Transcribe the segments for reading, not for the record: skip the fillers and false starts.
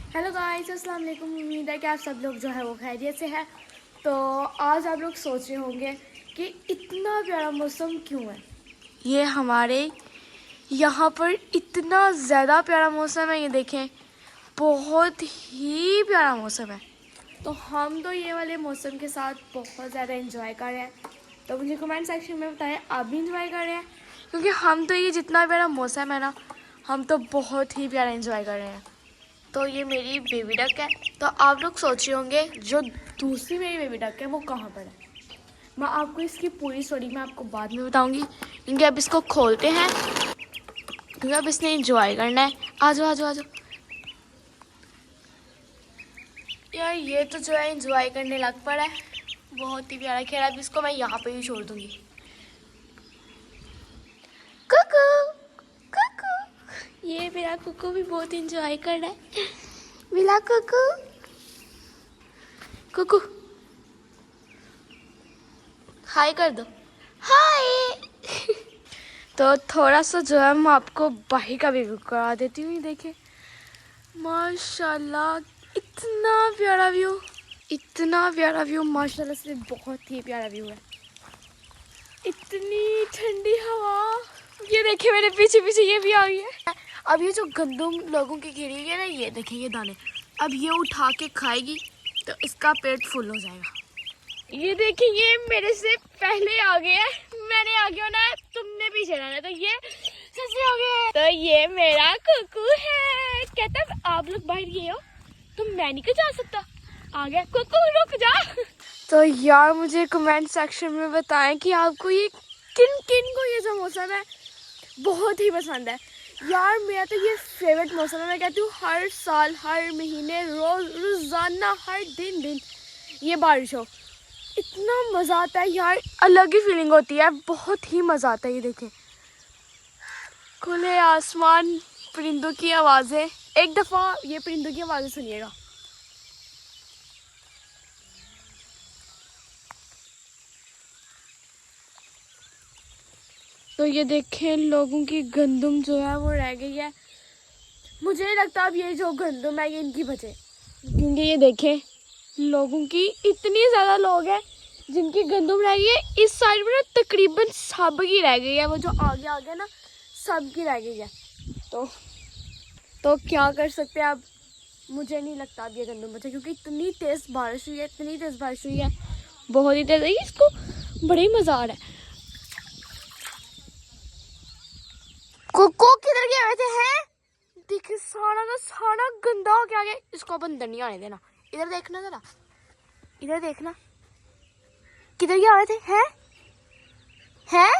Hello guys, अस्सलाम वालेकुम। उम्मीद है कि आप सब लोग जो है वो खैरियत से है। तो आज आप लोग सोच रहे होंगे कि इतना प्यारा मौसम क्यों है। ये हमारे यहाँ पर इतना ज़्यादा प्यारा मौसम है, ये देखें, बहुत ही प्यारा मौसम है। तो हम तो ये वाले मौसम के साथ बहुत ज़्यादा एंजॉय कर रहे हैं। तो मुझे कमेंट सेक्शन में बताएं आप भी एंजॉय कर रहे हैं, क्योंकि हम तो ये जितना प्यारा मौसम है ना, हम तो बहुत ही प्यारा एंजॉय कर रहे हैं। तो ये मेरी बेबी डक है। तो आप लोग सोच रहे होंगे जो दूसरी मेरी बेबी डक है वो कहाँ पर है। मैं आपको इसकी पूरी स्टोरी मैं आपको बाद में बताऊंगी, क्योंकि अब इसको खोलते हैं, क्योंकि अब इसने एंजॉय करना है। आ जाओ आ जाओ आ जाओ यार, ये तो जो है एंजॉय करने लग पड़ा है, बहुत ही प्यारा। खैर अब इसको मैं यहाँ पे ही छोड़ दूंगी। कुकू कुकू, ये मेरा कुकू भी बहुत एंजॉय कर रहा है। मिला कुकू कुकू, हाय कर दो, हाय। तो थोड़ा सा जो है मैं आपको बाही का भी करा देती हूँ। देखे माशाल्लाह, इतना प्यारा व्यू, इतना प्यारा व्यू, माशाल्लाह से बहुत ही प्यारा व्यू है। इतनी ठंडी हवा, ये देखे मेरे पीछे पीछे ये भी आ गई है। अब ये जो गंदम लोगों की गिरी हुई है ना, ये देखे ये दाने, अब ये उठा के खाएगी तो इसका पेट फुल हो जाएगा। ये देखिए ये मेरे से पहले आ गया है, मैंने आगे होना है, तुमने पीछे रहना है। तो ये सबसे हो गया है। तो ये मेरा कुकू है, कहता है आप लोग बाहर गए हो तो मैं नहीं जा सकता, आ गया कुकू, रुक जा। तो यार मुझे कमेंट सेक्शन में बताएं कि आपको ये किन किन को ये जो मौसम है बहुत ही पसंद है। यार मेरा तो ये फेवरेट मौसम है। मैं कहती हूँ हर साल, हर महीने, रोजाना, हर दिन ये बारिश हो, इतना मज़ा आता है यार, अलग ही फीलिंग होती है, बहुत ही मज़ा आता है। ये देखें खुले आसमान, परिंदों की आवाज़ें। एक दफ़ा ये परिंदों की आवाज़ें सुनिएगा। तो ये देखें लोगों की गंदम जो है वो रह गई है। मुझे नहीं लगता अब ये जो गंदम है ये इनकी वजह, क्योंकि ये देखें लोगों की, इतनी ज़्यादा लोग हैं जिनकी गंदम रह गई है। इस साइड में ना तकरीबन सब की रह गई है, वो जो आगे ना सब की रह गई है। तो क्या कर सकते हैं अब, मुझे नहीं लगता अब ये गंदम बचा, क्योंकि इतनी तेज़ बारिश हुई है, इतनी तेज़ बारिश हुई है, बहुत ही तेज़ है। इसको बड़ा ही मज़ा आ रहा है। कुकू किधर गए हुए थे हैं? देखिए सारा का सारा गंदा हो गया। इसको अब अंदर नहीं आने देना। इधर देखना जरा, इधर देखना, किधर गए हुए थे हैं?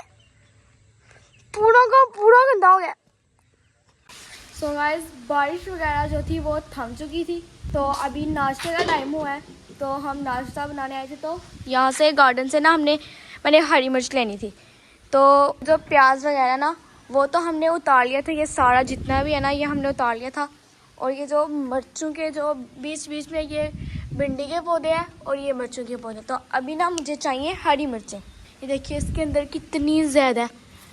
पूरा का पूरा गंदा हो गया। सो गाइस बारिश वगैरह जो थी वो थम चुकी थी, तो अभी नाश्ते का टाइम हुआ है, तो हम नाश्ता बनाने आए थे। तो यहाँ से गार्डन से ना मैंने हरी मिर्च लेनी थी, तो जो प्याज वगैरह ना वो तो हमने उतार लिया था। ये सारा जितना भी है ना ये हमने उतार लिया था। और ये जो मिर्चों के जो बीच बीच में ये भिंडी के पौधे हैं और ये मिर्चों के पौधे, तो अभी ना मुझे चाहिए हरी मिर्चें। ये देखिए इसके अंदर कितनी ज़्यादा है,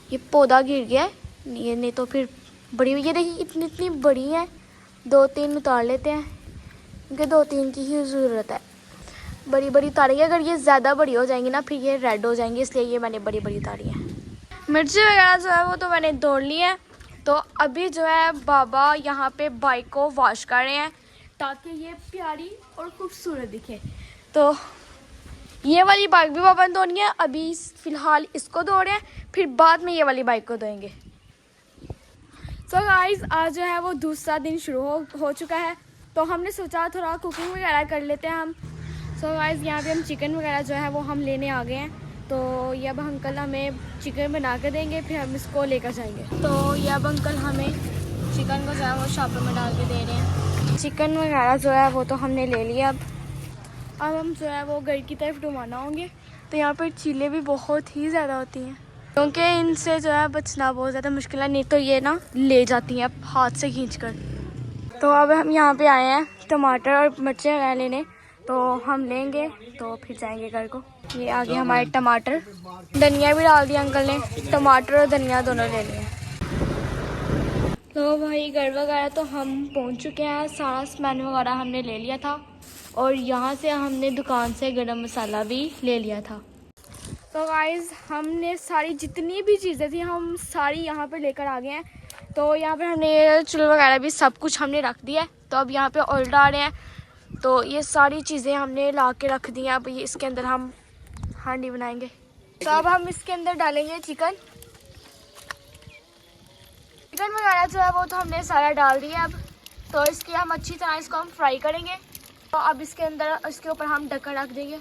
ये पौधा गिर गया है, ये नहीं तो फिर बड़ी, ये देखिए इतनी इतनी बड़ी है। 2-3 उतार लेते हैं, क्योंकि 2-3 की ही ज़रूरत है। बड़ी बड़ी उतारी है, अगर ये ज़्यादा बड़ी हो जाएंगी ना फिर ये रेड हो जाएंगी, इसलिए ये मैंने बड़ी बड़ी उतारी है। मिर्ची वगैरह जो है वो तो मैंने तोड़ ली है। तो अभी जो है बाबा यहाँ पे बाइक को वॉश कर रहे हैं, ताकि ये प्यारी और खूबसूरत दिखे। तो ये वाली बाइक भी बाबा ने धोनी है, अभी फ़िलहाल इसको धो रहे हैं, फिर बाद में ये वाली बाइक को धोएंगे। सो गाइस आज जो है वो दूसरा दिन शुरू हो चुका है, तो हमने सोचा थोड़ा कुकिंग वगैरह कर लेते हैं हम। सो गाइस यहाँ पे हम चिकन वगैरह जो है वो हम लेने आ गए हैं। तो ये अब अंकल हमें चिकन बना के देंगे, फिर हम इसको लेकर जाएंगे। तो ये अब अंकल हमें चिकन को जो है वो शॉपर में डाल के दे रहे हैं। चिकन वगैरह जो है वो तो हमने ले लिया। अब हम जो है वो घर की तरफ रवाना होंगे। तो यहाँ पर चीलें भी बहुत ही ज़्यादा होती हैं, क्योंकि इनसे जो है बचना बहुत ज़्यादा मुश्किल है, नहीं तो ये ना ले जाती हैं हाथ से खींचकर। तो अब हम यहाँ पे आए हैं टमाटर और मिर्चें वगैरह लेने, तो हम लेंगे तो फिर जाएंगे घर को। ये आगे हमारे टमाटर, धनिया भी डाल दिया अंकल ने, टमाटर और धनिया दोनों ले लिए। तो भाई घर वगैरह तो हम पहुंच चुके हैं, सारा सामान वगैरह हमने ले लिया था और यहाँ से हमने दुकान से गरम मसाला भी ले लिया था। तो गाइस हमने सारी जितनी भी चीज़ें थी हम सारी यहाँ पे लेकर आ गए हैं। तो यहाँ पे हमने चूल्हा वगैरह भी सब कुछ हमने रख दिया है। तो अब यहाँ पे ऑयल डाल रहे हैं। तो ये सारी चीज़ें हमने ला के रख दी हैं। अब ये इसके अंदर हम हांडी बनाएंगे। तो अब हम इसके अंदर डालेंगे चिकन वगैरह जो है वो तो हमने सारा डाल दिया। अब तो इसकी हम अच्छी तरह इसको हम फ्राई करेंगे। तो अब इसके अंदर इसके ऊपर हम ढक्कन रख देंगे।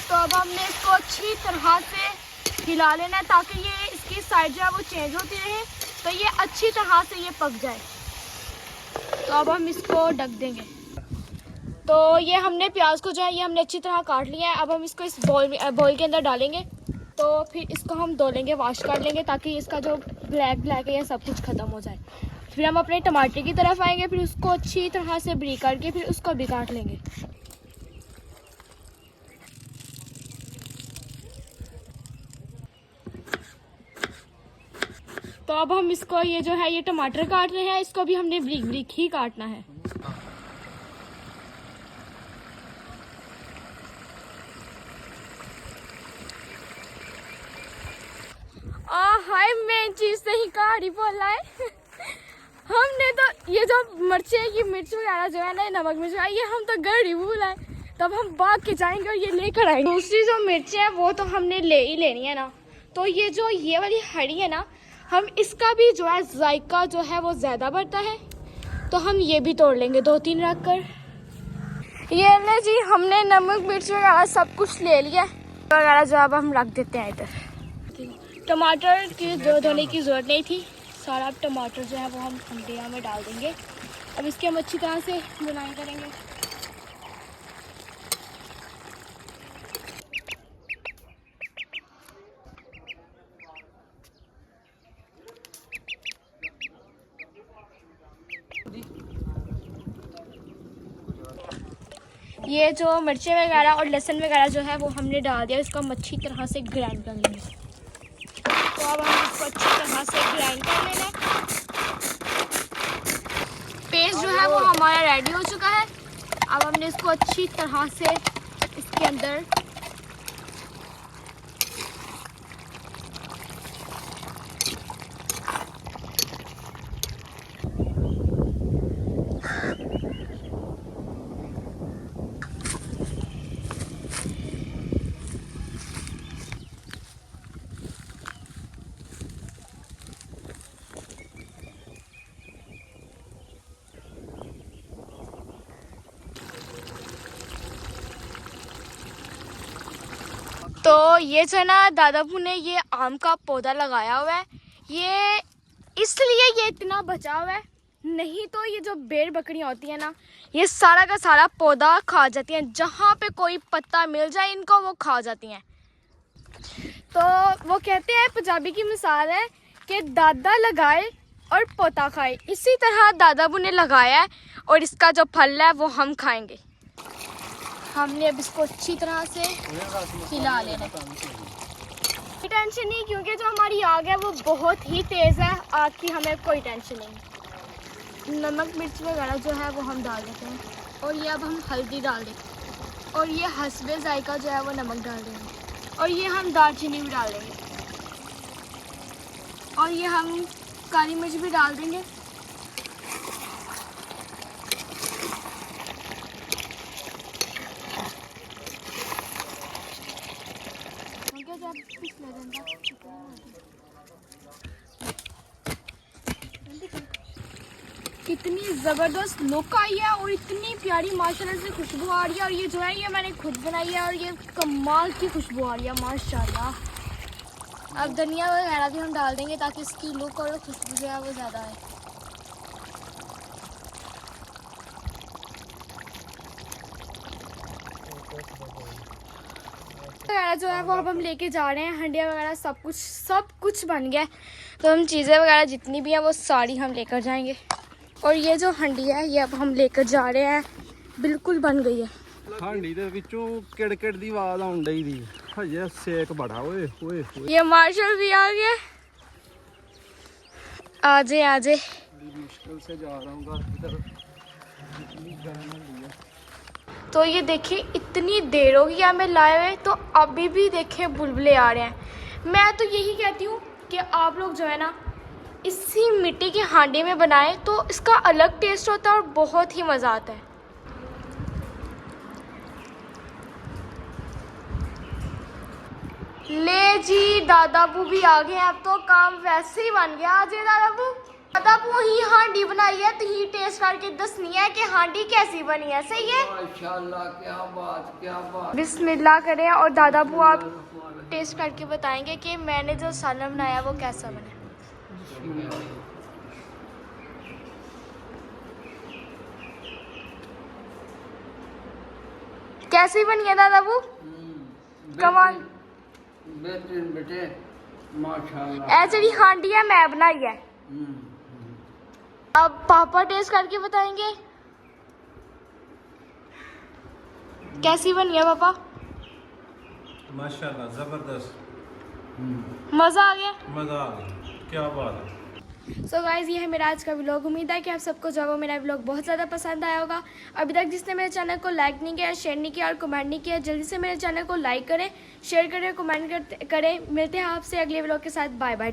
तो अब हमने इसको अच्छी तरह से हिला लेना है ताकि ये इसकी साइड जो है वो चेंज होती रहे, तो ये अच्छी तरह से ये पक जाए। तो अब हम इसको ढक देंगे। तो ये हमने प्याज को जो है ये हमने अच्छी तरह काट लिया है। अब हम इसको इस बॉल के अंदर डालेंगे। तो फिर इसको हम धो लेंगे, वॉश कर लेंगे ताकि इसका जो ब्लैक है ये सब कुछ ख़त्म हो जाए। फिर हम अपने टमाटर की तरफ आएंगे, फिर उसको अच्छी तरह से ब्रीक करके फिर उसको भी काट लेंगे। तो अब हम इसको ये जो है ये टमाटर काट रहे हैं, इसको भी हमने ब्रीक ब्रीक ही काटना है। हाय मेन चीज से ही कहानी बोला है। हमने तो ये जो मिर्ची है, ये मिर्च वगैरह जो है ना, नमक मिर्च ये हम तो घर ही भूल आए। तब हम भाग के जाएंगे और ये लेकर आएंगे। दूसरी जो मिर्ची है वो तो हमने ले ही लेनी है ना। तो ये जो ये वाली हरी है ना, हम इसका भी जो है जायका जो है वो ज़्यादा बढ़ता है। तो हम ये भी तोड़ लेंगे 2-3 रख कर। ये ले जी, हमने नमक मिर्च वगैरह सब कुछ ले लिया वगैरह जो अब हम रख देते हैं इधर। टमाटर की धोने की ज़रूरत नहीं थी, सारा टमाटर जो है वो हम ठंडिया में डाल देंगे। अब इसकी हम अच्छी तरह से बुनाई करेंगे। ये जो मिर्चें वगैरह और लहसुन वगैरह जो है वो हमने डाल दिया, इसको हम अच्छी तरह से ग्राइंड कर लेंगे। तो अब हम इसको अच्छी तरह से ग्राइंड कर लेंगे। पेस्ट जो है वो हमारा रेडी हो चुका है। अब हमने इसको अच्छी तरह से इसके अंदर तो ये जो है ना, दादाबू ने ये आम का पौधा लगाया हुआ है। ये इसलिए ये इतना बचा हुआ है, नहीं तो ये जो भेड़ बकरियां होती है ना, ये सारा का सारा पौधा खा जाती हैं। जहाँ पे कोई पत्ता मिल जाए इनको वो खा जाती हैं। तो वो कहते हैं, पंजाबी की मिसाल है कि दादा लगाए और पोता खाए। इसी तरह दादाबू ने लगाया है और इसका जो फल है वो हम खाएंगे। हमने अब इसको अच्छी तरह से हिला लेना। टेंशन नहीं, क्योंकि जो हमारी आग है वो बहुत ही तेज़ है। आग की हमें कोई टेंशन नहीं। नमक मिर्च वगैरह जो है वो हम डाल देते हैं और ये अब हम हल्दी डाल देते हैं और ये हस्बे जायका जो है वो नमक डाल देंगे और ये हम दालचीनी भी डाल देंगे और ये हम काली मिर्च भी डाल देंगे। कितनी ज़बरदस्त लुक आई है और इतनी प्यारी माशाल्लाह से खुशबू आ रही है। और ये जो है ये मैंने खुद बनाई है और ये कमाल की खुशबू आ रही है माशाल्लाह। अब धनिया वगैरह भी हम डाल देंगे ताकि इसकी लुक और खुशबू जो है वो ज़्यादा है। वगैरह जो है वो अब हम लेके जा रहे हैं। हंडिया वगैरह सब कुछ बन गया है। तो हम चीज़ें वगैरह जितनी भी हैं वो सारी हम लेकर जाएंगे। और ये जो हंडिया है ये अब हम लेकर जा रहे हैं, बिल्कुल बन गई है। हांडी दे विचों किड़किड़ दी आवाज आउण डई दी। हजे सेक बड़ा ओए ओए। ये मार्शल भी आ गया। आजे मुश्किल से जा रहा हूँ घर की तरफ। तो ये देखिए इतनी देर हो गई हमें लाए हुए, तो अभी भी देखिए बुलबुले आ रहे हैं। मैं तो यही कहती हूँ कि आप लोग जो है ना इसी मिट्टी के हांडी में बनाएं तो इसका अलग टेस्ट होता है और बहुत ही मज़ा आता है। ले जी दादाबू भी आ गए। अब तो काम वैसे ही बन गया। आज दादाबू ही हांडी बनाई है तो ही टेस्ट करके दसनी है कि हांडी कैसी बनी है। सही है माशाल्लाह, क्या बात। बिस्मिल्लाह करें और दादाबू आप टेस्ट करके बताएंगे कि मैंने जो सालन बनाया वो कैसा बना। कैसी बनी है दादाबू? कमाल बेहतरीन बेटे, माशाल्लाह। ऐसे भी हांडी है मैं बनाई है। अब पापा टेस्ट करके बताएंगे कैसी बनी है। पापा माशाल्लाह जबरदस्त, मजा आ गया। मजा आ गया, क्या बात है। सो गाइज ये है मेरा आज का व्लॉग। उम्मीद है कि आप सबको जो है वो मेरा व्लॉग बहुत ज़्यादा पसंद आया होगा। अभी तक जिसने मेरे चैनल को लाइक नहीं किया, शेयर नहीं किया और कमेंट नहीं किया, जल्दी से मेरे चैनल को लाइक करें, शेयर करें, कमेंट करें। मिलते हैं आपसे अगले व्लॉग के साथ। Bye bye.